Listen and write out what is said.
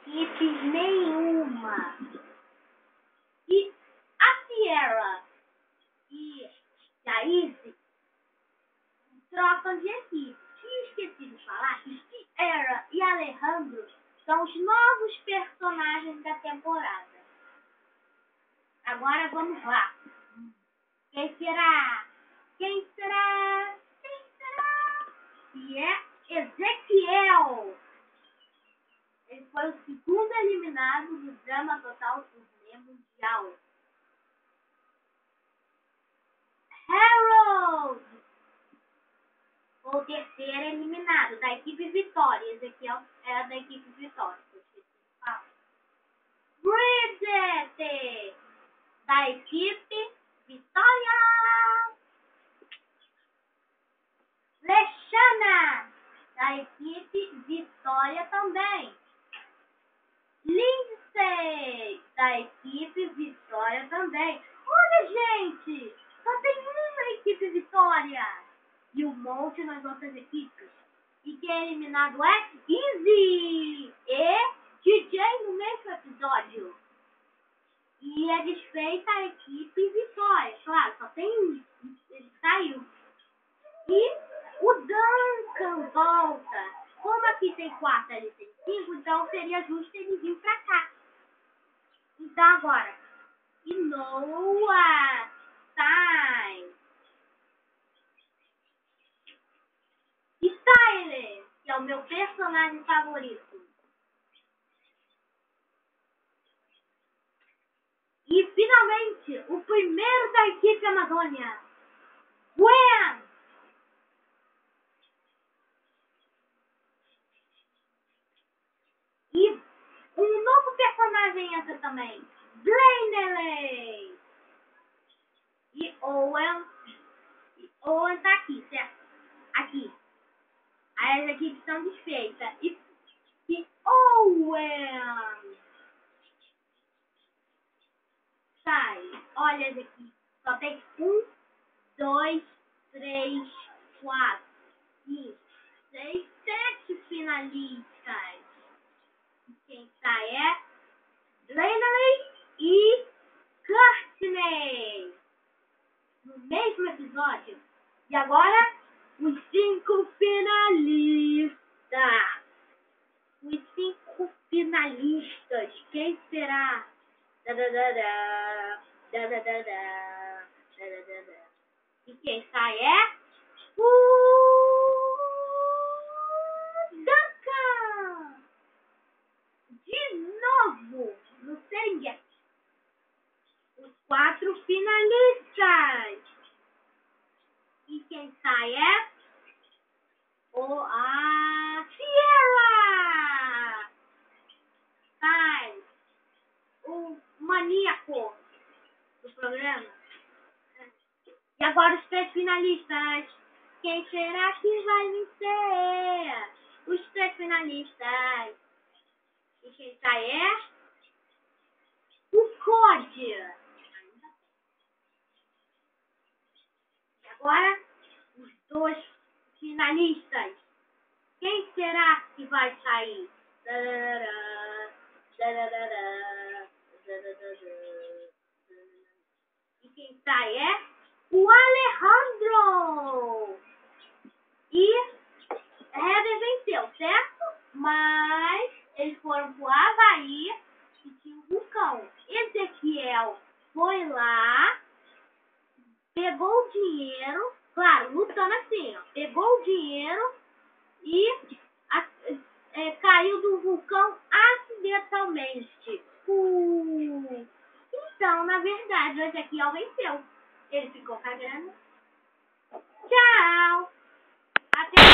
equipes nenhuma. E a Sierra e a Izzy trocam de equipe. E esqueci de falar que Sierra e Alejandro são os novos personagens da temporada. Agora vamos lá. Quem será? Quem será? Quem será? E é Ezequiel. Ele foi o segundo eliminado do Drama Total Turne Mundial. Harold foi o terceiro eliminado da equipe Vitória. Ezequiel era da equipe Vitória. Bridget da equipe Vitória. Leshana da equipe Vitória também. Lindsay da equipe Vitória também. Olha, gente, só tem uma equipe Vitória e um monte nas outras equipes. E quem é eliminado é Izzy e DJ no mesmo episódio. E é desfeita a equipe Vitória. Claro, só tem um. Ele saiu. E o Duncan volta. Como aqui tem 4 e ali tem 5, então seria justo ele vir pra cá. Então agora, e Noah Time. E Tyler, que é o meu personagem favorito. E finalmente, o primeiro da equipe Amazônia, Gwen. E um novo personagem entra também, Blaney. E Owen tá aqui, certo? Aqui. Aí as equipes são desfeitas. E Owen sai. Olha as equipes. Só tem 1, 2, 3, 4, 5, 6, 7 finalistas. E quem sai é Blaney e Courtney. No mesmo episódio. E agora, os 5 finalistas. Os 5 finalistas. Quem será? E quem sai é o Duncan. De novo, no Serengeti. Os 4 finalistas. E quem sai é a Sierra. Sai o maníaco do programa. E agora os 3 finalistas. Quem será que vai vencer? Os 3 finalistas. E quem sai é o Code. E agora os 2 finalistas. Quem será que vai sair? E quem sai é o Alejandro. E Heather venceu, certo? Mas eles foram pro Havaí e tinha um vulcão. Ezequiel foi lá, pegou o dinheiro, claro, lutando assim, ó, pegou o dinheiro e caiu do vulcão acidentalmente. Então, na verdade, o Ezequiel venceu. Ele ficou com a grana. Tchau! Até